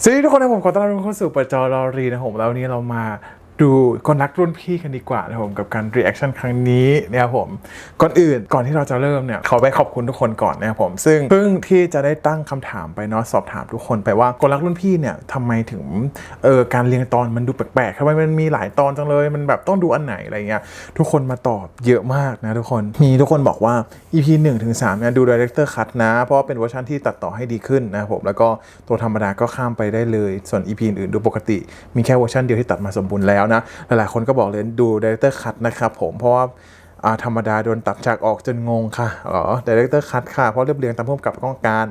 สวัสดีทุกคนนะผมขอต้อนรับทุกคนสู่เปิดจอรอรีนะผมแล้ววันนี้เรามาดูคนรักรุ่นพี่กันดีกว่านะผมกับการรีแอคชั่นครั้งนี้นะครับผมก่อนที่เราจะเริ่มเนี่ยขอไปขอบคุณทุกคนก่อนนะครับผมซึ่งเพิ่งที่จะได้ตั้งคำถามไปเนาะสอบถามทุกคนไปว่าคนรักรุ่นพี่เนี่ยทำไมถึงการเรียงตอนมันดูแปลกๆทำไมมันมีหลายตอนจังเลยมันแบบต้องดูอันไหนอะไรเงี้ยทุกคนมาตอบเยอะมากนะทุกคนบอกว่า EP 1-3เนี่ยดู Director Cut นะเพราะว่าเป็นเวอร์ชันที่ตัดต่อให้ดีขึ้นนะครับผมแล้วก็ตัวธรรมดาก็ข้ามไปได้เลยส่วน EP อื่นดูปกติมีแค่เวอร์ชันเดียวที่ตัดมาสมบูรณ์แล้วนะหลายๆคนก็บอกเลยดู Director Cut นะครับผมเพราะว่าธรรมดาโดนตัดฉากออกจนงงค่ะDirector Cut ค่ะเพราะเรียบเรียงตามผู้กำกับต้องการ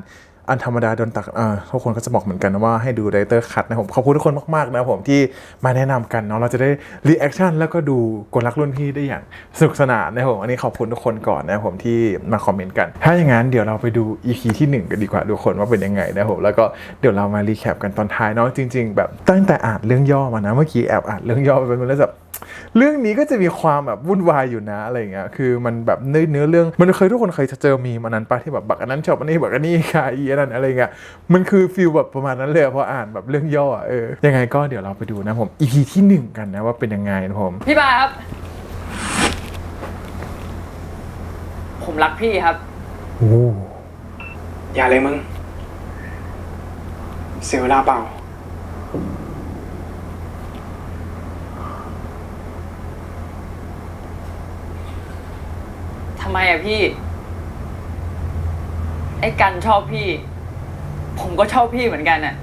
อันธรรมดาโดนตัดทุกคนก็จะบอกเหมือนกันนะว่าให้ดู Director Cut นะผมขอบคุณทุกคนมากๆนะผมที่มาแนะนำกันเนาะเราจะได้รีแอคชั่นแล้วก็ดูกลรักรุ่นพี่ได้อย่างสนุกสนานนะผมอันนี้ขอบคุณทุกคนก่อนนะผมที่มาคอมเมนต์กันถ้าอย่างนั้นเดี๋ยวเราไปดู EP ที่1กันดีกว่าทุกคนว่าเป็นยังไงนะผมแล้วก็เดี๋ยวเรามารีแคปกันตอนท้ายเนาะจริงๆแบบตั้งแต่อ่านเรื่องย่อมานะเมื่อกี้แอบอ่านเรื่องย่อไปเป็นแล้วแบบเรื่องนี้ก็จะมีความแบบวุ่นวายอยู่นะอะไรเงี้ยคือมันแบบเนื้อเรื่องมันทุกคนเคยจะเจอมีมันนั้นปะที่แบบบักอันนั้นชอบอันนี้บักอันนี้ค่ะอีอันนั้นอะไรเงี้ยมันคือฟีลแบบประมาณนั้นเลยพออ่านแบบเรื่องย่อยังไงก็เดี๋ยวเราไปดูนะผม EP ที่1กันนะว่าเป็นยังไงนะผมพี่บาครับผมรักพี่ครับโอ้อย่าเลยมึงเสียเวลาเปล่าทำไมอะพี่ไอ้กันชอบพี่ผมก็ชอบพี่เหมือนกันอะ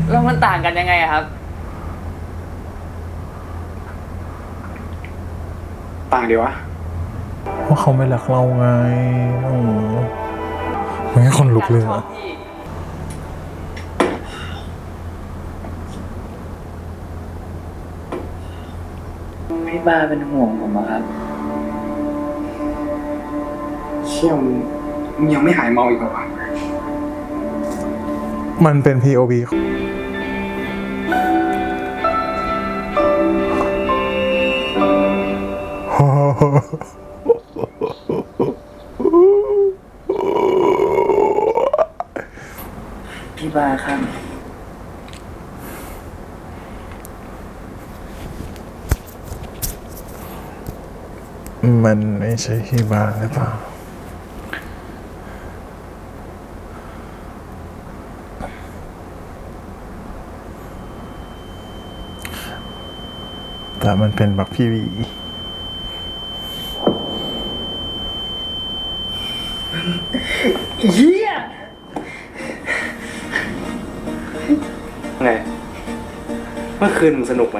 แล้วมันต่างกันยังไงอะครับต่างดีวะเพราะเขาไม่รักเราไงโอ้ไม่ให้คนลุกเลยอะพี่บาเป็นห่วงผมอะครับเชี่ยมึงยังไม่หายเมาอีกเหรอวะมันเป็น POV พี่บาครับมันไม่ใช่ที่บ้านหรือเปล่าแต่มันเป็นบักพี่วีเหี้ยไงเมื่อคืนมึงสนุกไหม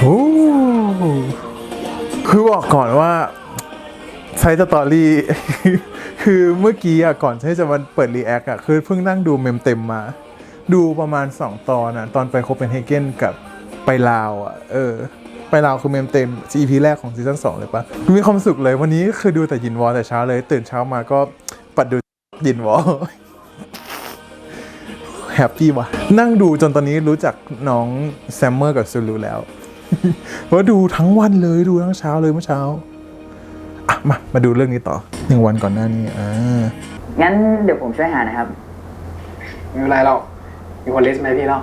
โอ้คือบอกก่อนว่าไซต์สตอรี่ คือเมื่อกี้ก่อนที่จะมาเปิดรีแอคคือเพิ่งนั่งดูเมมเต็มมาดูประมาณ2ตอนตอนไปโคเปนเฮเกนกับไปลาวไปลาวคือเมมเต็ม EP แรกของซีซั่น2เลยปะมีความสุขเลยวันนี้คือดูแต่ยินวอลแต่เช้าเลยตื่นเช้ามาก็ปัดดูยินวอล แฮปปี้ว่ะนั่งดูจนตอนนี้รู้จักน้องแซมเมอร์กับซูลูแล้ว ว่าดูทั้งวันเลยดูทั้งเช้าเลยเมื่อเช้ามาดูเรื่องนี้ต่อ1 วันก่อนหน้านี้งั้นเดี๋ยวผมช่วยหานะครับไม่เป็นไรหรอกมีคนลิสต์ไหมพี่เล่า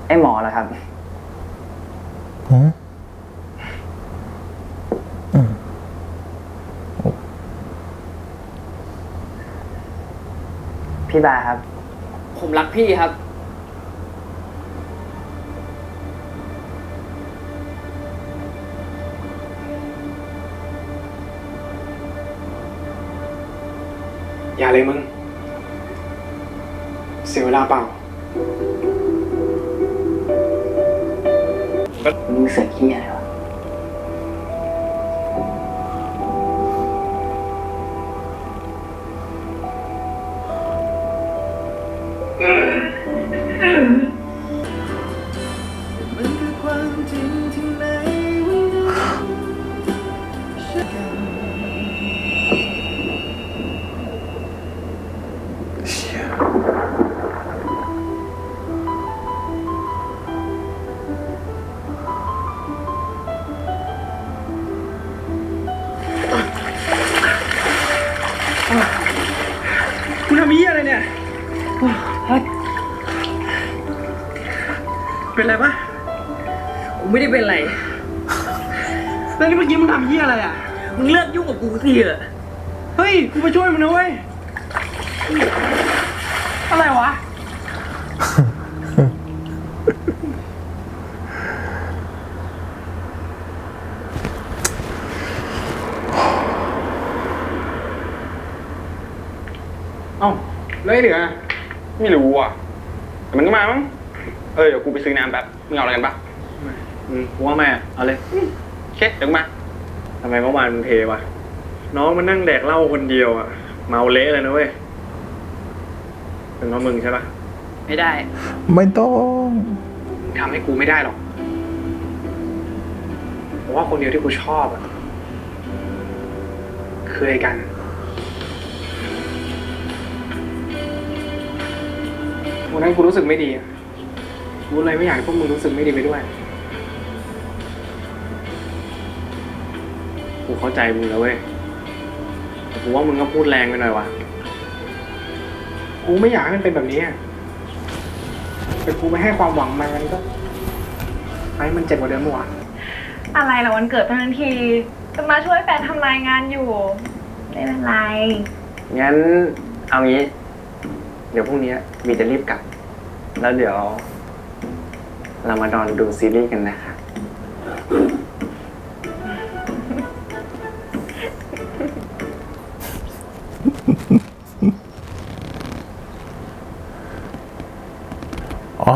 ไอ้หมอเหรอครับพี่บาครับผมรักพี่ครับอย่าเลยมึงเสียเวลาเปล่ามึงเสียขี้อะไรวะ เป็นไรปะ กูไม่ได้เป็นไร แล้วนี่เมื่อกี้มึงทำเหี้ยอะไรอ่ะ มึงเลิกยุ่งกับกูทีเถอะ เฮ้ย กูมาช่วยมึงนะเว้ย อะไรวะ เอ้าแล้วไอ้เหลือ ไม่รู้อ่ะ แต่มันก็มามั้ง เดี๋ยวกูไปซื้อน้ำแป๊บ มึงเอาอะไรกันปะ กูว่าแม่เอาเลย โอเคเดี๋ยวกูมา ทำไมเมื่อวานมึงเทวะ น้องมันนั่งแดกเหล้าคนเดียวอ่ะ เมาเละเลยนะเว้ย เป็นเพราะมึงใช่ปะ ไม่ได้ ไม่ต้อง ทำให้กูไม่ได้หรอกเพราะว่าคนเดียวที่กูชอบอ่ะคือไอ้กัน วันนั้นกูรู้สึกไม่ดีอะกูเลยไม่อยากให้พวกมึงรู้สึกไม่ดีไปด้วย กูเข้าใจมึงแล้วเว้ยแต่กูว่ามึงก็พูดแรงไปหน่อยวะกูไม่อยากให้มันเป็นแบบนี้อะแต่กูไม่ให้ความหวังมันก็ให้มันเจ็บกว่าเดิมเมื่อวาน อะไรล่ะวันเกิดทั้งทีจะมาช่วยแฟนทำรายงานอยู่ไม่เป็นไร งั้นเอางี้ เดี๋ยวพรุ่งนี้มีจะรีบกลับ แล้วเดี๋ยว เรามานอนดูซีรีส์กันนะคะ อ๋อ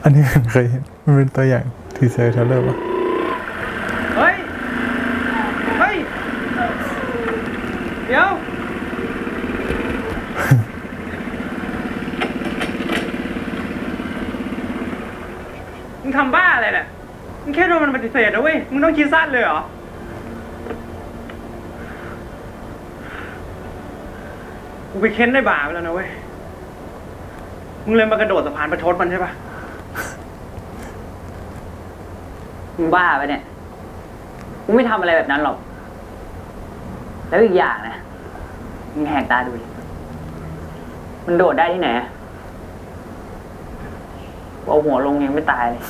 อันนี้เคยเห็นมันเป็นตัวอย่างทีเซอร์เทรลเลอร์ปะ เฮ้ย เฮ้ย เดี๋ยว มึงทำบ้าอะไรเนี่ยมึงแค่โดนมันปฏิเสธนะเว้ย มึงต้องคิดสั้นเลยเหรอ กูไปเค้นได้บ่าไปแล้วนะเว้ย มึงเลยมากระโดดสะพานประชดมันใช่ปะ มึงบ้าปะเนี่ย กูไม่ทำอะไรแบบนั้นหรอก แล้วอีกอย่างนะ มึงแหกตาดูดิ มันโดดได้ที่ไหนเอาหัวลงยังไม่ตายเลย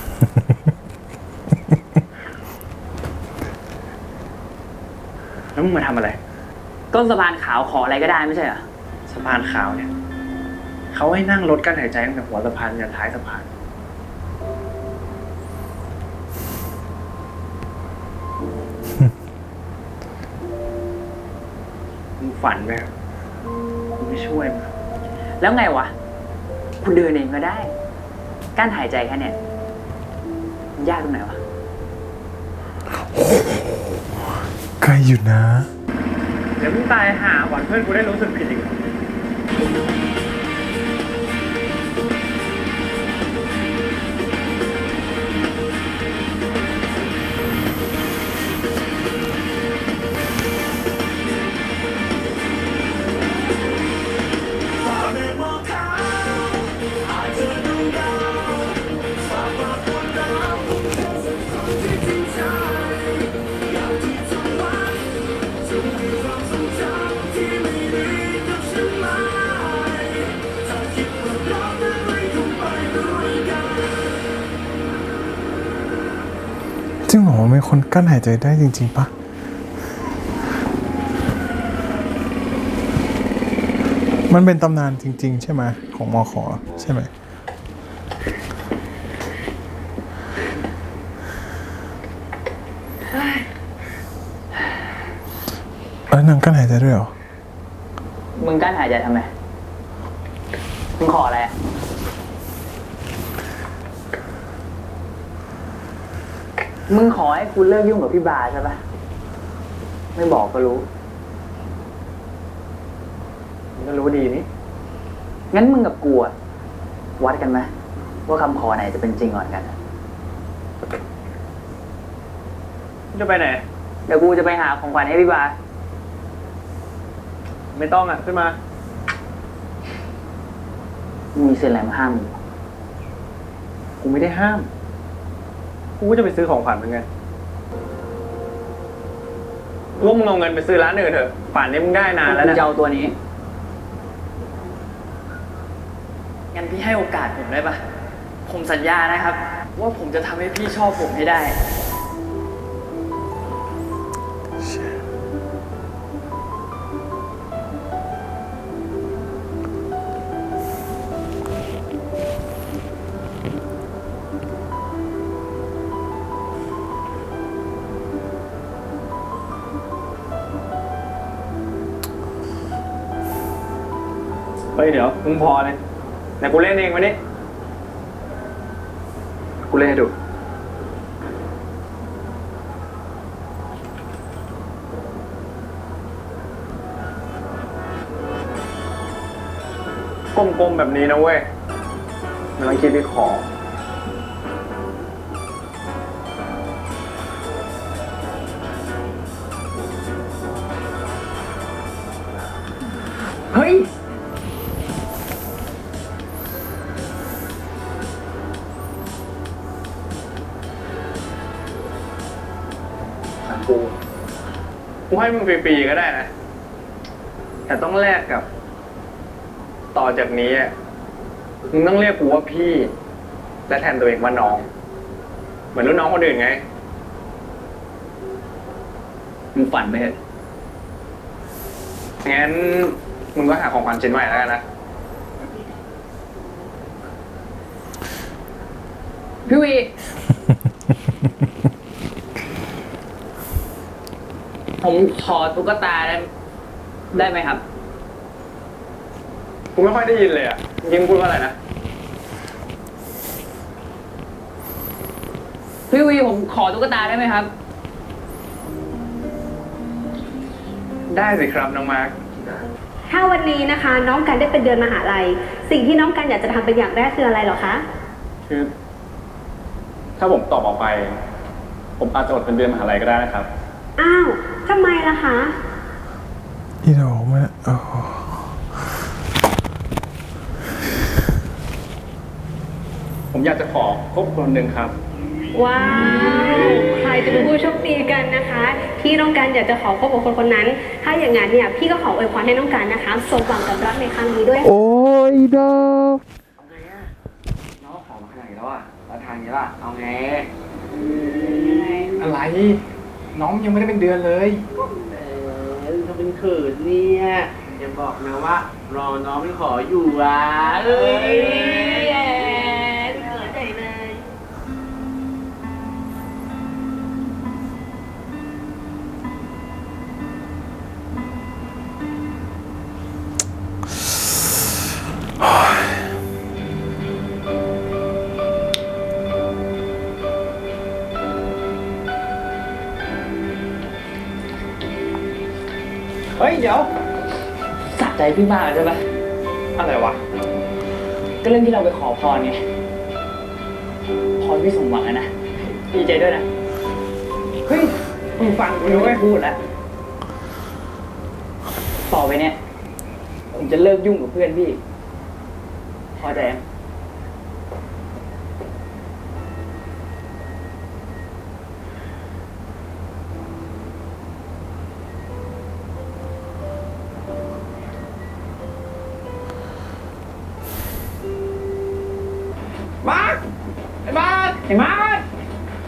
แล้วมึงมาทำอะไร ต้นสะพานขาวขออะไรก็ได้ไม่ใช่เหรอ สะพานขาวเนี่ย เขาให้นั่งรถกั้นหายใจตั้งแต่หัวสะพานยันท้ายสะพาน มึงฝันไหมกูไม่ช่วยมึง แล้วไงวะ กูเดินเองก็ได้ กั้นหายใจแค่เนี้ยมันยากตรงไหนวะ ไกลอยู่นะ เดี๋ยวมึงตายหาหวันเพื่อนกูได้รู้สึกผิดอีก จริงเหรอมีคนกั้นหายใจได้จริงๆปะมันเป็นตำนานจริง ๆ ใช่ไหมของมอขอใช่ไหมนางกั้นหายใจด้วยเหรอ มึงกั้นหายใจทำไม มึงขออะไรอะมึงขอให้กูเลิกยุ่งกับพี่บาใช่ปะไม่บอกก็รู้ มึงก็รู้ดีนี่ งั้นมึงกับกูอะวัดกันไหมว่าคำขอไหนจะเป็นจริงก่อนกันอะ มึงจะไปไหน เดี๋ยวกูจะไปหาของขวัญให้พี่บา ไม่ต้องอ่ะ ขึ้นมา มึงมีเซ็นอะไรมาห้ามมึง กูไม่ได้ห้าม กูก็จะไปซื้อของขวัญเหมือนกันกูว่ามึงเอาเงินไปซื้อร้านอื่นเถอะป่านนี้มึงได้นานแล้ว กู นะ จะเอาตัวนี้ งั้นพี่ให้โอกาสผมได้ปะผ ผมสัญญานะครับ ว่าผมจะทำให้พี่ชอบผมให้ได้ เฮ้ยเดี๋ยวมึงพอเลยไหนกูเล่นเองวันนี้กูเล่นให้ดูกลมๆแบบนี้นะเว้ยไม่ต้องคิดที่คอเฮ้ยกูให้มึงฟรีๆก็ได้นะ แต่ต้องแลกกับ ต่อจากนี้อ่ะมึงต้องเรียกกูว่าพี่ และแทนตัวเองว่าน้อง เหมือนรุ่นน้องคนอื่นไง มึงฝันไปเถอะ งั้นมึงก็หาของขวัญชิ้นใหม่แล้วกันนะ พี่วี ผมขอตุ๊กตาได้ไหมครับ กูไม่ค่อยได้ยินเลยอ่ะยิงพูดว่าอะไรนะ พี่วีผมขอตุ๊กตาได้ไหมครับ ได้สิครับน้องมาร์ค ถ้าวันนี้นะคะน้องกันได้เป็นเดือนมหาลัยสิ่งที่น้องกันอยากจะทำเป็นอย่างแรกคืออะไรเหรอคะ คือ ถ้าผมตอบออกไป ผมอาจจะอดเป็นเดือนมหาลัยก็ได้นะครับ อ้าวทำไมล่ะคะ อีดอกมันโอ้ ผมอยากจะขอคบคนหนึ่งครับ ว้าวใครจะเป็นผู้โชคดีกันนะคะ ที่น้องกันอยากจะขอคบกับคนคนนั้น ถ้าอย่างนั้นเนี่ยพี่ก็ขออวยพรให้น้องกันนะคะสมหวังกับรักในครั้งนี้ด้วย โอ้ยดอก เอาไงอะน้องขอมาขนาดนี้แล้วอะแล้วทางนี้ล่ะ เอาไง อะไร น้องยังไม่ได้เป็นเดือนเลย ทำเป็นเขินเนี่ยอย่าบอกนะว่ารอน้องไม่ขออยู่อ่ะเอ้ยเขินใหญ่เลย เฮ้ย เดี๋ยว สะใจพี่มากเลยใช่ปะ อะไรวะ ก็เรื่องที่เราไปขอพรไง พรพี่สมหวังอะนะ ดีใจด้วยนะ เฮ้ย มึงฟังกู ไม่ ด้ รู้ วย จะพูดแล้ว ต่อไปเนี่ย ผมจะเลิกยุ่งกับเพื่อนพี่ พอใจยัง มาร์คไอ้มาร์คไอ้มาร์ค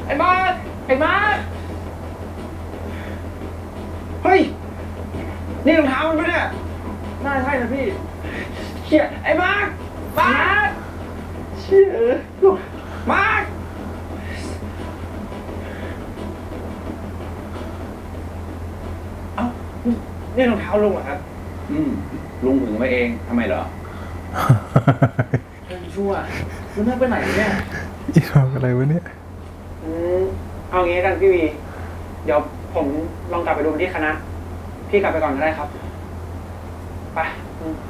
ไอ้มาร์คไอ้มาร์คเฮ้ย นี่รองเท้ามันปะเนี่ย น่าใช่นะพี่ เชี่ยไอ้มาร์คมาร์คเชี่ยมาร์คเอ้า นี่รองเท้าลุงเหรอครับ ลุงถึงไว้เองทำไมเหรอ เฮ้ยชั่วแล้วแม่ไปไหนเนี่ย อีดอกอะไรวะเนี่ย เอางี้กันพี่วี เดี๋ยวผมลองกลับไปดูที่คณะ พี่กลับไปก่อนก็ได้ครับ ไป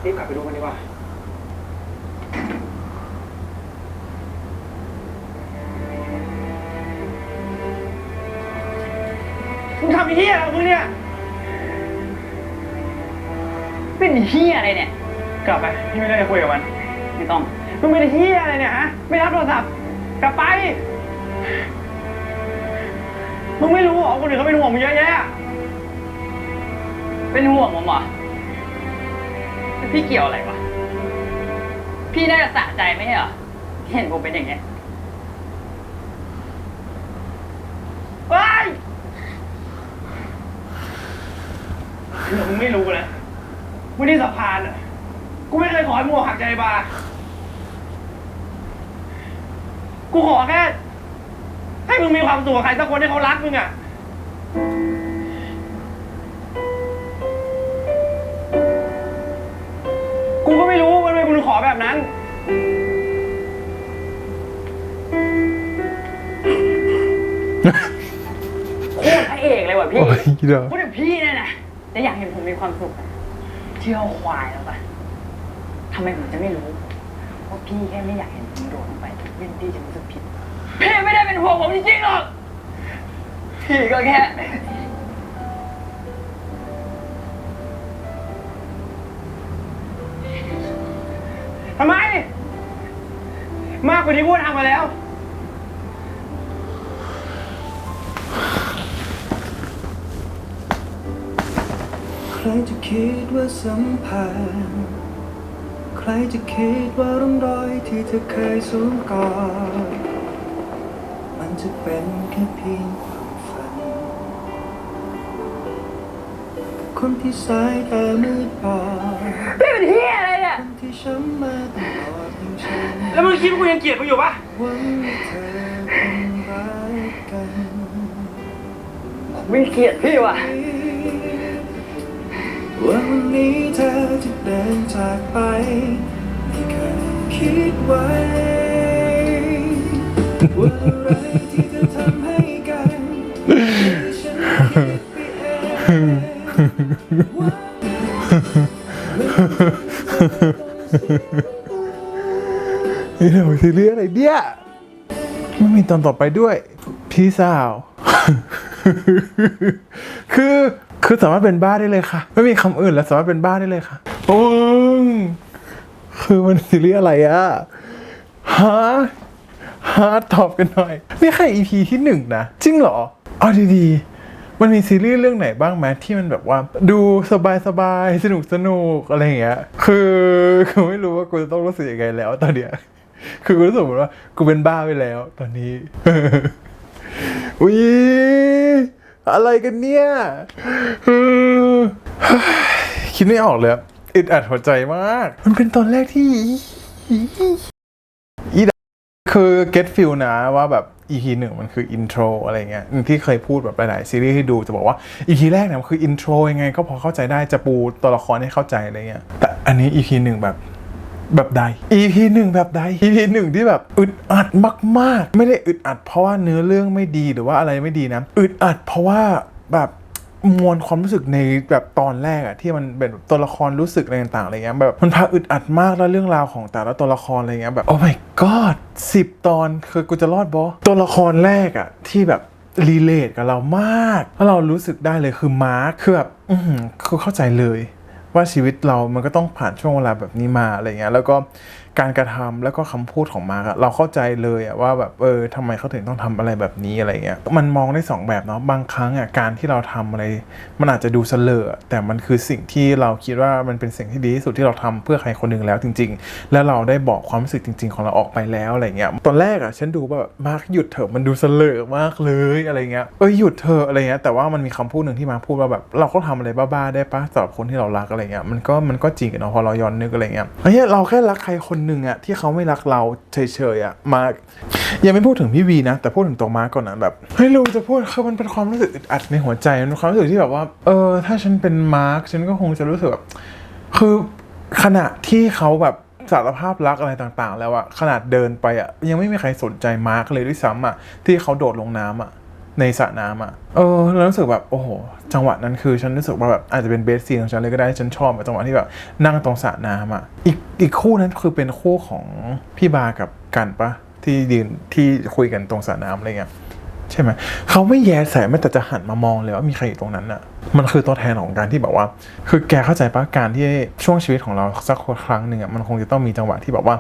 รีบกลับไปดูกันดีกว่า มึงทำไอ้เหี้ยอะไรของมึงเนี่ย เป็นเฮียอะไรเนี่ย กลับไป พี่ไม่ได้จะคุยกับมัน ไม่ต้อง มึงเป็นเหี้ยอะไรเนี่ยฮะ ไม่รับโทรศัพท์ กลับไป มึงไม่รู้เหรอคนอื่นเขาเป็นห่วงมึงเยอะแยะ เป็นห่วงผมเหรอแล้วพี่เกี่ยวอะไรวะ พี่น่าจะสะใจไม่ใช่เหรอ เห็นผมเป็นอย่างเงี้ยว้ายเดี๋ยวมึงไม่รู้นะวันนี้สะพานอ่ะกูไม่เคยขอให้มึงหักใจบากูขอแค่ให้มึงมีความสุขกับใครสักคนที่เขารักมึงอ่ะกูก็ไม่รู้ว่าทำไมมึงขอแบบนั้นโคตรพระเอกเลยว่ะพี่ โอ้ยเดี๋ยว พูดถึงพี่เนี่ยนะจะอยากเห็นผมมีความสุขอะเที่ยวควายแล้วปะทำไมผมจะไม่รู้ว่าพี่แค่ไม่อยากเห็นผมโดดลงไปเล่นพี่จะรู้สึกผิดพี่ไม่ได้เป็นห่วงผมจริงๆหรอกพี่ก็แค่ทำไมมากกว่าที่พูดทำมาแล้วใครจะคิดว่าสัมพันธ์ใครจะคิดว่าร่องรอยที่เธอเคยสวมกอดมันจะเป็นแค่เพียงความฝันคนที่สายตามืดบอด พี่เป็นเฮียอะไรเนี่ย คนที่ช้ำมาตลอดอย่างฉัน แล้วมึงคิดว่ากูยังเกลียดมึงอยู่ปะ หวังว่าเธอคงรักกัน ไม่เกลียดพี่ว่ะ ว่าวันนี้เธอจะเดินจากไปไม่เคยคิดไว้ว่าอะไรที่เธอทำให้กันฉันคิดไปเองว่านี่เราซีรีส์อะไรเนี่ยไม่มีตอนต่อไปด้วย พี่สาว คือสามารถเป็นบ้าได้เลยค่ะ ไม่มีคำอื่นแล้วสามารถเป็นบ้าได้เลยค่ะโอ้ยคือมันซีรีส์อะไรอะฮะตอบกันหน่อยนี่แค่ EP ที่1นะจริงเหรอเอาดีๆมันมีซีรีส์เรื่องไหนบ้างไหมที่มันแบบว่าดูสบายๆสนุกอะไรอย่างเงี้ยคือไม่รู้ว่ากูจะต้องรู้สึกยังไงแล้วตอนเนี้ยคือกูรู้สึกเหมือนว่ากูเป็นบ้าไปแล้วตอนนี้ อุ๊ยอะไรกันเนี่ยคิดไม่ออกเลยอึดอัดหัวใจมากมันเป็นตอนแรกที่คือ get feel นะว่าแบบ EP 1มันคือ intro อะไรเงี้ยที่เคยพูดแบบหลายๆซีรีส์ให้ดูจะบอกว่า EP แรกเนี่ยมันคือ intro ยังไงก็พอเข้าใจได้จะปูตัวละครให้เข้าใจอะไรเงี้ยแต่อันนี้ EP 1แบบใด EP 1แบบใด EP 1ที่แบบอึดอัดมากๆไม่ได้อึดอัดเพราะว่าเนื้อเรื่องไม่ดีหรือว่าอะไรไม่ดีนะอึดอัดเพราะว่าแบบมวลความรู้สึกในแบบตอนแรกอะที่มันเป็นตัวละครรู้สึกอะไรต่างๆอะไรเงี้ยแบบมันพาอึดอัดมากแล้วเรื่องราวของแต่ละตัวละครอะไรเงี้ยแบบโอ้ my god 10 ตอนคือกูจะรอดบอตัวละครแรกอะที่แบบรีเลทกับเรามากแล้วเรารู้สึกได้เลยคือมาร์คคือแบบคือเข้าใจเลยว่าชีวิตเรามันก็ต้องผ่านช่วงเวลาแบบนี้มาอะไรเงี้ยแล้วก็การกระทำแล้วก็คำพูดของมาร์คเราเข้าใจเลยอะว่าแบบทำไมเขาถึงต้องทำอะไรแบบนี้อะไรเงี้ยมันมองได้2แบบเนาะบางครั้งอะการที่เราทำอะไรมันอาจจะดูเสลอแต่มันคือสิ่งที่เราคิดว่ามันเป็นสิ่งที่ดีที่สุดที่เราทำเพื่อใครคนหนึ่งแล้วจริงๆแล้วเราได้บอกความรู้สึกจริงๆของเราออกไปแล้วอะไรเงี้ยตอนแรกอะฉันดูแบบมาร์คหยุดเถอะมันดูเสลอมากเลยอะไรเงี้ยหยุดเถอะอะไรเงี้ยแต่ว่ามันมีคำพูดหนึ่งที่มาร์คพูดว่าแบบเราก็ทำอะไรบ้าๆได้ปะสำหรับคนที่เรารักอะไรเงี้ยมันก็จริงเนาะพอเราย้อนนึกอะไรเงี้ยเราแค่รักใครคนหนึ่งอะที่เขาไม่รักเราเฉยๆอะมาร์คยังไม่พูดถึงพี่วีนะแต่พูดถึงตัวมาร์คก่อนนะแบบไม่รู้จะพูดคือมันเป็นความรู้สึกอึดอัดในหัวใจมันเป็นความรู้สึกที่แบบว่าถ้าฉันเป็นมาร์คฉันก็คงจะรู้สึกแบบคือขณะที่เขาแบบสารภาพรักอะไรต่างๆแล้วอะขนาดเดินไปอะยังไม่มีใครสนใจมาร์คเลยด้วยซ้ำอะที่เขาโดดลงน้ำอะในสระน้ำอะแล้วรู้สึกแบบโอ้โหจังหวะนั้นคือฉันรู้สึกว่าแบบอาจจะเป็นเบสซีนของฉันเลยก็ได้ฉันชอบจังหวะที่แบบนั่งตรงสระน้ำอะอีกคู่นั้นคือเป็นคู่ของพี่บากับกันปะที่ยืนที่คุยกันตรงสระน้ำอะไรเงี้ยใช่ไหมเขาไม่แย่ใส่แม้แต่จะหันมามองเลยว่ามีใครอยู่ตรงนั้นอะมันคือตัวแทนของการที่แบบว่าคือแกเข้าใจปะการที่ช่วงชีวิตของเราสักครั้งหนึ่งอะมันคงจะต้องมีจังหวะที่แบบว่า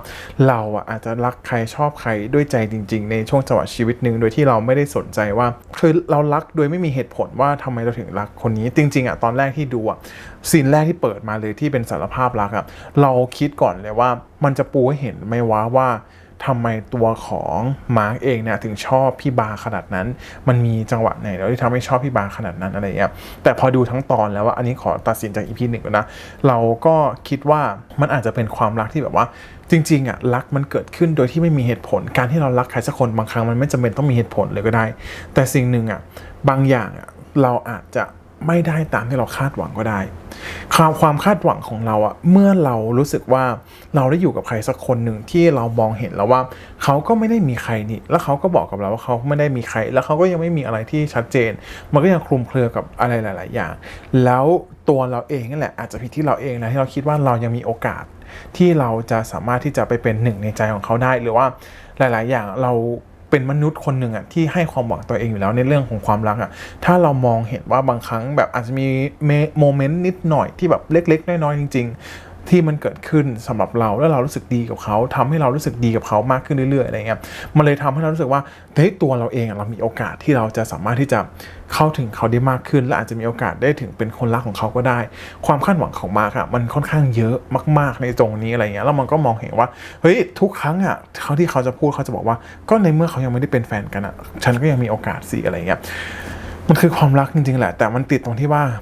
เราอะอาจจะรักใครชอบใครด้วยใจจริงๆในช่วงจังหวะชีวิตหนึ่งโดยที่เราไม่ได้สนใจว่าคือเรารักโดยไม่มีเหตุผลว่าทำไมเราถึงรักคนนี้จริงๆอะตอนแรกที่ดูอะซีนแรกที่เปิดมาเลยที่เป็นสารภาพรักอะเราคิดก่อนเลยว่ามันจะปูให้เห็นไหมว่า ทำไมตัวของมาร์กเองเนี่ยถึงชอบพี่บาขนาดนั้นมันมีจังหวะไหนแล้วที่ทำให้ชอบพี่บาขนาดนั้นอะไรเงี้ยแต่พอดูทั้งตอนแล้วว่าอันนี้ขอตัดสินจาก EP 1 ก่อนนะเราก็คิดว่ามันอาจจะเป็นความรักที่แบบว่าจริงๆอ่ะรักมันเกิดขึ้นโดยที่ไม่มีเหตุผลการที่เรารักใครสักคนบางครั้งมันไม่จำเป็นต้องมีเหตุผลเลยก็ได้แต่สิ่งหนึ่งอ่ะบางอย่างอ่ะเราอาจจะไม่ได้ตามที่เราคาดหวังก็ได้ความคาดหวังของเราอ่ะเมื่อเรารู้สึกว่าเราได้อยู่กับใครสักคนหนึ่งที่เรามองเห็นแล้วว่าเขาก็ไม่ได้มีใครนี่แล้วเขาก็บอกกับเราว่าเขาไม่ได้มีใครแล้วเขาก็ยังไม่มีอะไรที่ชัดเจนมันก็ยังคลุมเครือกับอะไรหลายๆอย่างแล้วตัวเราเองนั่นแหละอาจจะผิดที่เราเองนะที่เราคิดว่าเรายังมีโอกาสที่เราจะสามารถที่จะไปเป็นหนึ่งในใจของเขาได้หรือว่าหลายๆอย่างเราเป็นมนุษย์คนหนึ่งอ่ะที่ให้ความหวังตัวเองอยู่แล้วในเรื่องของความรักอ่ะถ้าเรามองเห็นว่าบางครั้งแบบอาจจะมีโมเมนต์นิดหน่อยที่แบบเล็กๆน้อยๆจริงๆที่มันเกิดขึ้นสำหรับเราแล้วเรารู้สึกดีกับเขาทำให้เรารู้สึกดีกับเขามากขึ้นเรื่อยๆอะไรเงี้ยมันเลยทำให้เรารู้สึกว่าเฮ้ยตัวเราเองเรามีโอกาสที่เราจะสามารถที่จะเข้าถึงเขาได้มากขึ้นและอาจจะมีโอกาสได้ถึงเป็นคนรักของเขาก็ได้ความคาดหวังของมาร์คอะมันค่อนข้างเยอะมากๆในตรงนี้อะไรเงี้ยแล้วมันก็มองเห็นว่าเฮ้ยทุกครั้งอะเขาที่เขาจะพูดเขาจะบอกว่าก็ในเมื่อเขายังไม่ได้เป็นแฟนกันอะฉันก็ยังมีโอกาสสิอะไรเงี้ยมันคือความรักจริงๆแหละแต่มันติดตรงที่ว่า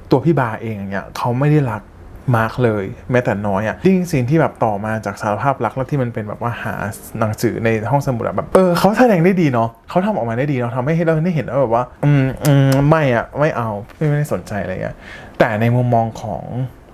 ตัวพี่บาเองอย่างเงี้ยเขาไม่ได้รักมาร์คเลยแม้แต่น้อยอ่ะจริงสิ่งที่แบบต่อมาจากสารภาพรักแล้วที่มันเป็นแบบว่าหาหนังสือในห้องสมุดแบบเขาแสดงได้ดีเนาะเขาทำออกมาได้ดีเนาะทำให้เราได้เห็นว่าแบบว่าไม่อ่ะไม่เอาไม่ได้สนใจอะไรเงี้ยแต่ในมุมมองขอ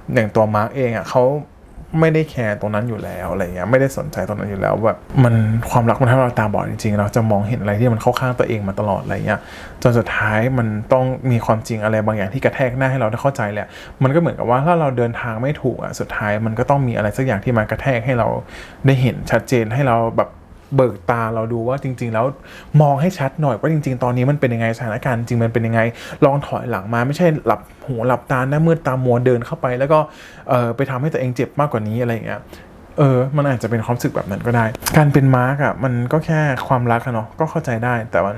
งอย่างตัวมาร์คเองอ่ะเขาไม่ได้แคร์ตรงนั้นอยู่แล้วอะไรเงี้ยไม่ได้สนใจตรงนั้นอยู่แล้วแบบมันความรักมันทำให้เราตาบอดจริงๆเราจะมองเห็นอะไรที่มันเข้าข้างตัวเองมาตลอดอะไรเงี้ยจนสุดท้ายมันต้องมีความจริงอะไรบางอย่างที่กระแทกหน้าให้เราได้เข้าใจแหละมันก็เหมือนกับว่าถ้าเราเดินทางไม่ถูกอ่ะสุดท้ายมันก็ต้องมีอะไรสักอย่างที่มากระแทกให้เราได้เห็นชัดเจนให้เราแบบเบิกตาเราดูว่าจริงๆแล้วมองให้ชัดหน่อยว่าจริงๆตอนนี้มันเป็นยังไงสถานการณ์จริงมันเป็นยังไงลองถอยหลังมาไม่ใช่หลับหูหลับตาหน้ามืดตามัวเดินเข้าไปแล้วก็ไปทำให้ตัวเองเจ็บมากกว่านี้อะไรอย่างเงี้ยมันอาจจะเป็นความรู้สึกแบบนั้นก็ได้การเป็นมาร์กอ่ะมันก็แค่ความรักอะเนาะก็เข้าใจได้แต่มั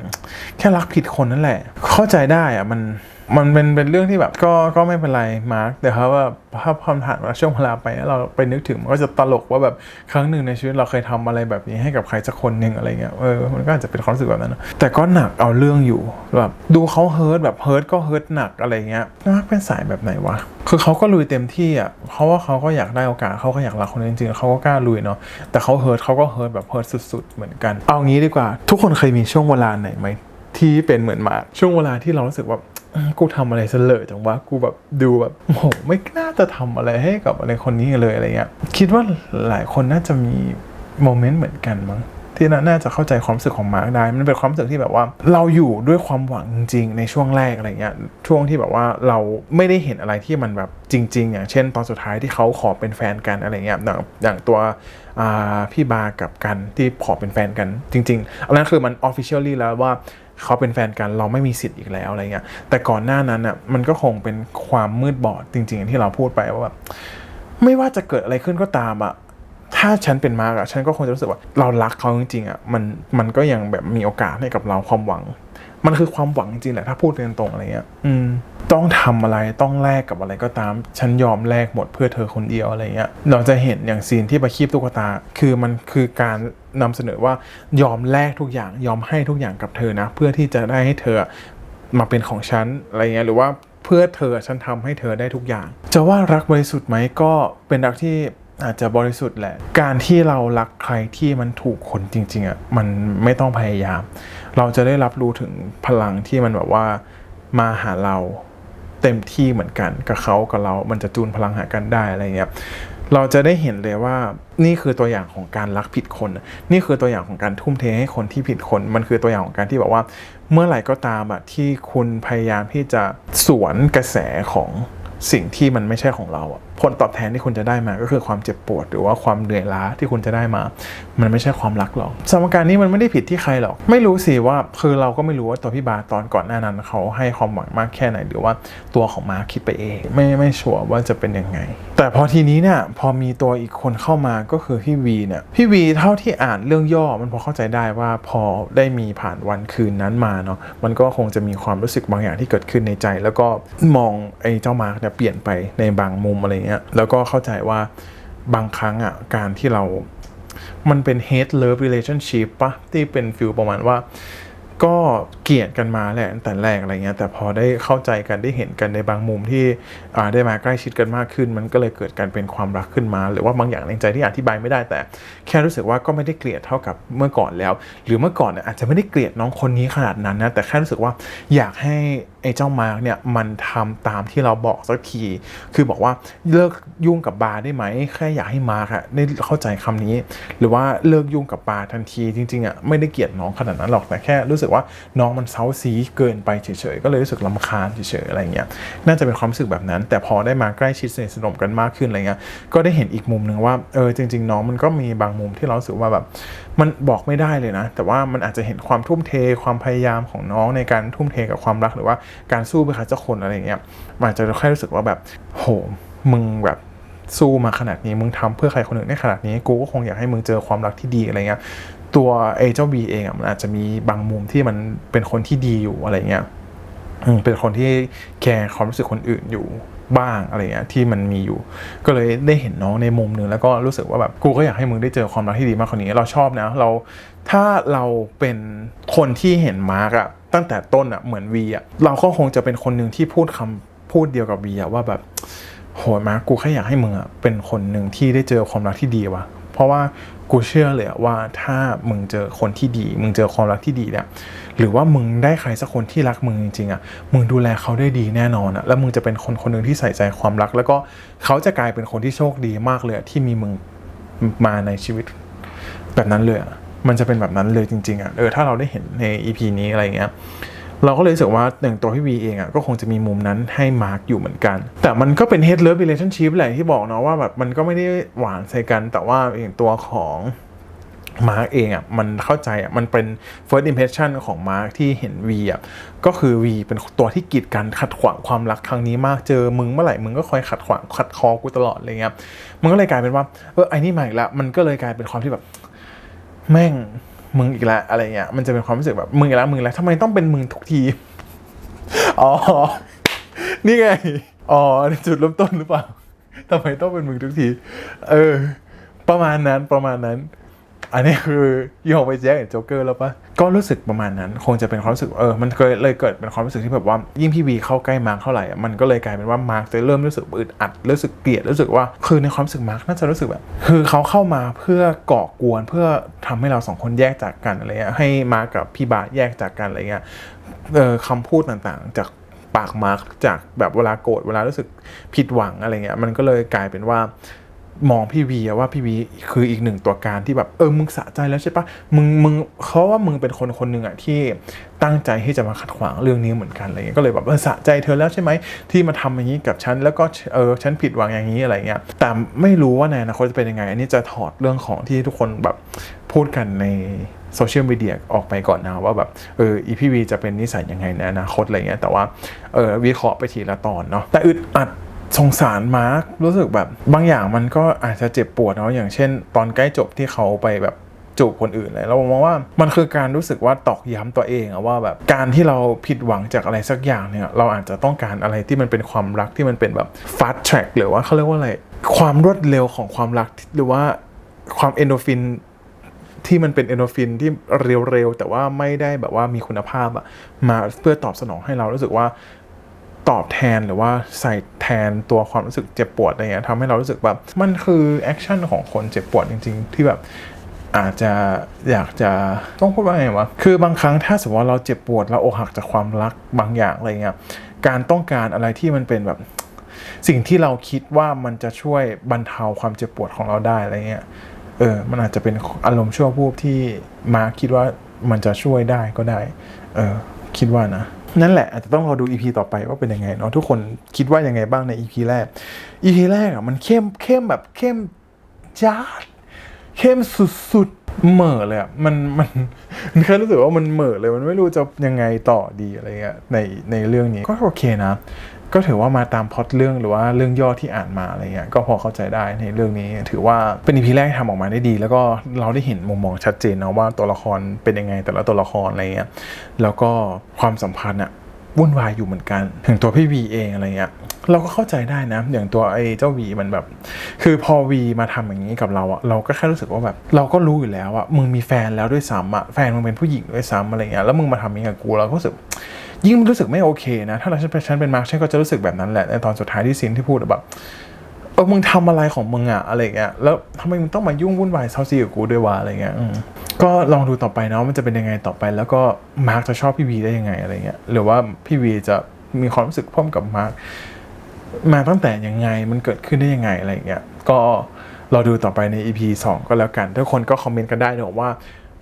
นแค่รักผิดคนนั่นแหละเข้าใจได้อ่ะมันเป็นเรื่องที่แบบก็ไม่เป็นไรมาร์กแต่ว่าถ้าพอผ่านช่วงเวลาไปเราไปนึกถึงมันก็จะตลกว่าแบบครั้งหนึ่งในชีวิตเราเคยทำอะไรแบบนี้ให้กับใครสักคนหนึ่งอะไรเงี้ยมันก็อาจจะเป็นความรู้สึกแบบนั้นนะแต่ก็หนักเอาเรื่องอยู่แบบดูเขาเฮิร์ตแบบเฮิร์ตก็เฮิร์ตหนักอะไรเงี้ยมาร์กเป็นสายแบบไหนวะคือเขาก็ลุยเต็มที่อ่ะเพราะว่าเขาก็อยากได้โอกาสเขาก็อยากรักคนนั้นจริงๆเขาก็กล้าลุยเนาะแต่เขาเฮิร์ตแบบเฮิร์ตสุดๆเหมือนกันเอางี้ดีกว่าทุกคนเคยมีช่วงเวลาไหนไหมที่เป็นเหมือนมาร์กช่วงเวลาที่เรารู้สึกว่ากูทำอะไรเสลอจังวะกูแบบดูแบบโอ้โหไม่น่าจะทำอะไรให้กับอะไรคนนี้เลยอะไรเงี้ยคิดว่าหลายคนน่าจะมีโมเมนต์เหมือนกันมั้งที่น่าจะเข้าใจความรู้สึกของมาร์คได้มันเป็นความรู้สึกที่แบบว่าเราอยู่ด้วยความหวังจริงๆในช่วงแรกอะไรเงี้ยช่วงที่แบบว่าเราไม่ได้เห็นอะไรที่มันแบบจริงๆอย่างเช่นตอนสุดท้ายที่เขาขอเป็นแฟนกันอะไรเงี้ยอย่างตัวพี่บากับกันที่ขอเป็นแฟนกันจริงๆอันนั้นคือมัน officially แล้วว่าเขาเป็นแฟนกันเราไม่มีสิทธิ์อีกแล้วอะไรเงี้ยแต่ก่อนหน้านั้นอ่ะมันก็คงเป็นความมืดบอดจริงๆที่เราพูดไปว่าแบบไม่ว่าจะเกิดอะไรขึ้นก็ตามอ่ะถ้าฉันเป็นมาร์กอ่ะฉันก็คงจะรู้สึกว่าเรารักเขาจริงๆอ่ะมันก็ยังแบบมีโอกาสให้กับเราความหวังมันคือความหวังจริงแหละถ้าพูดตรงๆอะไรเงี้ยต้องทำอะไรต้องแลกกับอะไรก็ตามฉันยอมแลกหมดเพื่อเธอคนเดียวอะไรเงี้ยเราจะเห็นอย่างซีนที่ไปคีบตุ๊กตาคือมันคือการนำเสนอว่ายอมแลกทุกอย่างยอมให้ทุกอย่างกับเธอนะเพื่อที่จะได้ให้เธอมาเป็นของฉันอะไรเงี้ยหรือว่าเพื่อเธอฉันทำให้เธอได้ทุกอย่างจะว่ารักบริสุทธิ์ไหมก็เป็นรักที่อาจจะบริสุทธิ์แหละการที่เรารักใครที่มันถูกคนจริงๆอ่ะมันไม่ต้องพยายามเราจะได้รับรู้ถึงพลังที่มันแบบว่ามาหาเราเต็มที่เหมือนกันกับเขากับเรามันจะจูนพลังหากันได้อะไรเงี้ยเราจะได้เห็นเลยว่านี่คือตัวอย่างของการรักผิดคนนี่คือตัวอย่างของการทุ่มเทให้คนที่ผิดคนมันคือตัวอย่างของการที่บอกว่าเมื่อไหร่ก็ตามอ่ะที่คุณพยายามที่จะสวนกระแสของสิ่งที่มันไม่ใช่ของเราผลตอบแทนที่คุณจะได้มาก็คือความเจ็บปวดหรือว่าความเหนื่อยล้าที่คุณจะได้มามันไม่ใช่ความรักหรอกสมการนี้มันไม่ได้ผิดที่ใครหรอกไม่รู้สิว่าคือเราก็ไม่รู้ว่าตัวพี่บาตอนก่อนหน้านั้นเขาให้ความหวังมากแค่ไหนหรือว่าตัวของมาคิดไปเองไม่ชัวร์ว่าจะเป็นยังไงแต่พอทีนี้เนี่ยพอมีตัวอีกคนเข้ามาก็คือพี่วีเนี่ยพี่วีเท่าที่อ่านเรื่องย่อมันพอเข้าใจได้ว่าพอได้มีผ่านวันคืนนั้นมาเนาะมันก็คงจะมีความรู้สึกบางอย่างที่เกิดขึ้นในใจแล้วก็มองไอ้เจ้ามาร์คเนี่ยเปลี่ยนไปในบางมุมอะไรเงี้ยแล้วก็เข้าใจว่าบางครั้งอ่ะการที่เรา มันเป็น hate love relationship ปะที่เป็นฟิลประมาณว่าก็เกลียดกันมาแหละตั้งแต่แรกอะไรเงี้ยแต่พอได้เข้าใจกันได้เห็นกันในบางมุมที่ได้มาใกล้ชิดกันมากขึ้นมันก็เลยเกิดการเป็นความรักขึ้นมาหรือว่าบางอย่างในใจที่อธิบายไม่ได้แต่แค่รู้สึกว่าก็ไม่ได้เกลียดเท่ากับเมื่อก่อนแล้วหรือเมื่อก่อนเนี่ยอาจจะไม่ได้เกลียดน้องคนนี้ขนาดนั้นนะแต่แค่รู้สึกว่าอยากให้ไอ้เจ้ามาร์กเนี่ยมันทำตามที่เราบอกสักทีคือบอกว่าเลิกยุ่งกับบาร์ได้ไหมแค่อยากให้มาร์กอะได้เข้าใจคำนี้หรือว่าเลิกยุ่งกับบาร์ทันทีจริงๆอะไม่ได้เกลียดน้องขนาดนั้นหรอกแต่แค่รู้สึกว่าน้องมันเซ้าซีเกินไปเฉยๆก็เลยรู้สึกรำคาญเฉยๆอะไรเงี้ยน่าจะเป็นความรู้สึกแบบนั้นแต่พอได้มาใกล้ชิดสนิทสนมกันมากขึ้นอะไรเงี้ยก็ได้เห็นอีกมุมนึงว่าจริงๆน้องมันก็มีบางมุมที่เรารู้สึกว่าแบบมันบอกไม่ได้เลยนะแต่ว่ามันอาจจะเห็นความทุ่มเทความพยายามของน้องในการทุ่มเทกับความรักหรือว่าการสู้เพื่อใครสักคนอะไรเงี้ยมันอาจจะแค่รู้สึกว่าแบบโหมึงแบบสู้มาขนาดนี้มึงทำเพื่อใครคนอื่นได้ขนาดนี้กูก็คงอยากให้มึงเจอความรักที่ดีอะไรเงี้ยตัวเจ้าบีเองมันอาจจะมีบางมุมที่มันเป็นคนที่ดีอยู่อะไรเงี้ยเป็นคนที่แคร์ความรู้สึกคนอื่นอยู่บ้างอะไรเงี้ยที่มันมีอยู่ก็เลยได้เห็นน้องในมุมนึงแล้วก็รู้สึกว่าแบบกูก็อยากให้มึงได้เจอความรักที่ดีมากกว่านี้เราชอบนะถ้าเราเป็นคนที่เห็นมาร์กอะตั้งแต่ต้นอะเหมือนวีอะเราก็คงจะเป็นคนหนึ่งที่พูดคำพูดเดียวกับวีอะว่าแบบโหมาร์กกูแค่อยากให้มึงอะเป็นคนหนึ่งที่ได้เจอความรักที่ดีว่ะเพราะว่ากูเชื่อเลยว่าถ้ามึงเจอคนที่ดีมึงเจอความรักที่ดีเนี่ยหรือว่ามึงได้ใครสักคนที่รักมึงจริงๆอ่ะมึงดูแลเขาได้ดีแน่นอนอ่ะแล้วมึงจะเป็นคนคนหนึ่งที่ใส่ใจความรักแล้วก็เขาจะกลายเป็นคนที่โชคดีมากเลยที่มีมึงมาในชีวิตแบบนั้นเลยอ่ะมันจะเป็นแบบนั้นเลยจริงๆอ่ะถ้าเราได้เห็นใน EP นี้อะไรเงี้ยเราก็เลยรู้สึกว่าอย่างตัวพี่วีเองอ่ะก็คงจะมีมุมนั้นให้มาร์กอยู่เหมือนกันแต่มันก็เป็น hate love relationship แหละที่บอกเนาะว่าแบบมันก็ไม่ได้หวานใส่กันแต่ว่าอย่างตัวของมาร์กเองอ่ะมันเข้าใจอ่ะมันเป็น first impression ของมาร์กที่เห็นวีอ่ะก็คือวีเป็นตัวที่กีดกันขัดขวางความรักครั้งนี้มากเจอมึงเมื่อไหร่มึงก็คอยขัดขวางขัดคอกูตลอดอะไรเงี้ยมันก็เลยกลายเป็นว่าไอ้นี่มาอีกแล้วมันก็เลยกลายเป็นความที่แบบแม่งมึงอีกแล้วอะไรเงี้ยมันจะเป็นความรู้สึกแบบมึงอีกแล้วทำไมต้องเป็นมึงทุกทีอ๋อนี่ไงอ๋อจุดเริ่มต้นหรือเปล่าทำไมต้องเป็นมึงทุกทีประมาณนั้นอันนี้คือยอมไปแจ๊กกับโจ๊กเกอร์แล้วปะก็รู้สึกประมาณนั้นคงจะเป็นความรู้สึกมันเลยเกิดเป็นความรู้สึกที่แบบว่ายิ่งพี่วีเข้าใกล้มาร์คเท่าไหร่มันก็เลยกลายเป็นว่ามาร์คจะเริ่มรู้สึกอึดอัดรู้สึกเกลียดรู้สึกว่าคือในความรู้สึกมาร์คน่าจะรู้สึกแบบคือเขาเข้ามาเพื่อก่อกวนเพื่อทำให้เราสองคนแยกจากกันอะไรเงี้ยให้มาร์คกับพี่บาแยกจากกันอะไรเงี้ยคำพูดต่างๆจากปากมาร์คจากแบบเวลาโกรธเวลารู้สึกผิดหวังอะไรเงี้ยมันก็เลยกลายเป็นว่ามองพี่วีว่าพี่วีคืออีกหนึ่งตัวการที่แบบมึงสะใจแล้วใช่ปะมึงเขาว่ามึงเป็นคนหนึ่งอะที่ตั้งใจที่จะมาขัดขวางเรื่องนี้เหมือนกันอะไรเงี้ยก็เลยแบบสะใจเธอแล้วใช่ไหมที่มาทำอย่างนี้กับฉันแล้วก็ฉันผิดหวังอย่างนี้อะไรเงี้ยแต่ไม่รู้ว่าในอนาคตจะเป็นยังไงอันนี้จะถอดเรื่องของที่ทุกคนแบบพูดกันในโซเชียลมีเดียออกไปก่อนนะว่าแบบอีพี่วีจะเป็นนิสัยยังไงในอนาคตอะไรเงี้ยแต่ว่าวิเคราะห์ไปทีละตอนเนาะแต่อึดอัดสงสารมาร์ครู้สึกแบบบางอย่างมันก็อาจจะเจ็บปวดเนาะอย่างเช่นตอนใกล้จบที่เขาไปแบบจูบคนอื่นเลยเรามองว่ามันคือการรู้สึกว่าตอกย้ำตัวเองอะว่าแบบการที่เราผิดหวังจากอะไรสักอย่างเนี่ยเราอาจจะต้องการอะไรที่มันเป็นความรักที่มันเป็นแบบ fast track หรือว่าเขาเรียกว่าอะไรความรวดเร็วของความรักหรือว่าความเอนโดรฟินที่มันเป็นเอนโดรฟินที่เร็วๆแต่ว่าไม่ได้แบบว่ามีคุณภาพอะมาเพื่อตอบสนองให้เรารู้สึกว่าตอบแทนหรือว่าใส่แทนตัวความรู้สึกเจ็บปวดอะไรเงี้ยทำให้เรารู้สึกแบบมันคือแอคชั่นของคนเจ็บปวดจริงๆที่แบบอาจจะอยากจะต้องพูดว่าไงวะคือบางครั้งถ้าสมมติว่าเราเจ็บปวดเราอกหักจากความรักบางอย่างอะไรเงี้ยการต้องการอะไรที่มันเป็นแบบสิ่งที่เราคิดว่ามันจะช่วยบรรเทาความเจ็บปวดของเราได้อะไรเงี้ยมันอาจจะเป็นอารมณ์ชั่ววูบที่มาคิดว่ามันจะช่วยได้ก็ได้คิดว่านะนั่นแหละอาจจะต้องรอดู EP ต่อไปว่าเป็นยังไงเนาะทุกคนคิดว่ายังไงบ้างใน EP แรก EP แรกอะมันเข้มแบบเข้มจ้าเข้มสุดๆเหม่อเลยอะมันแค่รู้สึกว่ามันเหม่อเลยมันไม่รู้จะยังไงต่อดีอะไรเงี้ยในเรื่องนี้ก็โอเคนะก็ถือว่ามาตามพล็อตเรื่องหรือว่าเรื่องย่อที่อ่านมาอะไรเงี้ยก็พอเข้าใจได้ในเรื่องนี้ถือว่าเป็น EP แรกทำออกมาได้ดีแล้วก็เราได้เห็นมุมมองชัดเจนนะว่าตัวละครเป็นยังไงแต่ละตัวละครอะไรเงี้ยแล้วก็ความสัมพันธ์อะวุ่นวายอยู่เหมือนกันถึงตัวพี่วีเองอะไรเงี้ย เราก็เข้าใจได้นะอย่างตัวไอ้เจ้าวีมันแบบคือพอวีมาทำอย่างนี้กับเราอะเราก็แค่รู้สึกว่าแบบเราก็รู้อยู่แล้วอะมึงมีแฟนแล้วด้วยซ้ำอะแฟนมึงเป็นผู้หญิงด้วยซ้ำอะไรเงี้ยแล้วมึงมาทำอย่างนี้กับกูเราก็รู้สึกยิ่งรู้สึกไม่โอเคนะถ้าฉันเป็นมาร์คฉันก็จะรู้สึกแบบนั้นแหละในตอนสุดท้ายที่ซีนที่พูดแบบมึงทำอะไรของมึงอะอะไรเงี้ยแล้วทำไมมึงต้องมายุ่งวุ่นวายเซาซีกับกูด้วยวะอะไรเงี้ยก็ลองดูต่อไปเนาะมันจะเป็นยังไงต่อไปแล้วก็มาร์คจะชอบพี่วีได้ยังไงอะไรเงี้ยหรือว่าพี่วีจะมีความรู้สึกพ่วงกับมาร์คมาตั้งแต่ยังไงมันเกิดขึ้นได้ยังไงอะไรเงี้ยก็รอดูต่อไปใน EP 2 ก็แล้วกันทุกคนก็คอมเมนต์กันได้นะว่า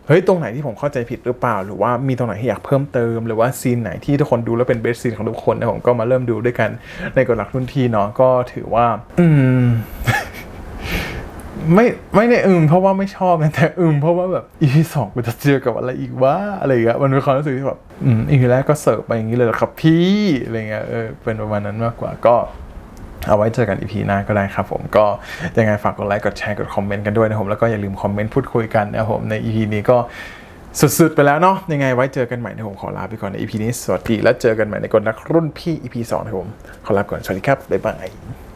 เฮ้ยตรงไหนที่ผมเข้าใจผิดหรือเปล่าหรือว่ามีตรงไหนที่อยากเพิ่มเติมหรือว่าซีนไหนที่ทุกคนดูแล้วเป็นเบสซีนของทุกคนนะผมก็มาเริ่มดูด้วยกันในกฎหลักรุ่นพี่เนาะก็ถือว่าไม่ได้เพราะว่าไม่ชอบนะแต่เพราะว่าแบบ EP 2มันจะเจอกับอะไรอีกวะอะไรเงี้ยมันเป็นความรู้สึกที่แบบEP แรกก็เสิร์ฟไปอย่างนี้เลยเหรอครับพี่อะไรเงี้ยเป็นประมาณนั้นมากกว่าก็เอาไว้เจอกัน EP หน้าก็ได้ครับผมก็ยังไงฝากกดไลค์กดแชร์กดคอมเมนต์กันด้วยนะผมแล้วก็อย่าลืมคอมเมนต์พูดคุยกันนะครับผมใน EP นี้ก็สุดๆไปแล้วเนาะยังไงไว้เจอกันใหม่นะผมขอลาไปก่อนใน EP นี้สวัสดีแล้วเจอกันใหม่ในกฎหลักรุ่นพี่ EP 2นะผมขอลาก่อนสวัสดีครับบ๊ายบาย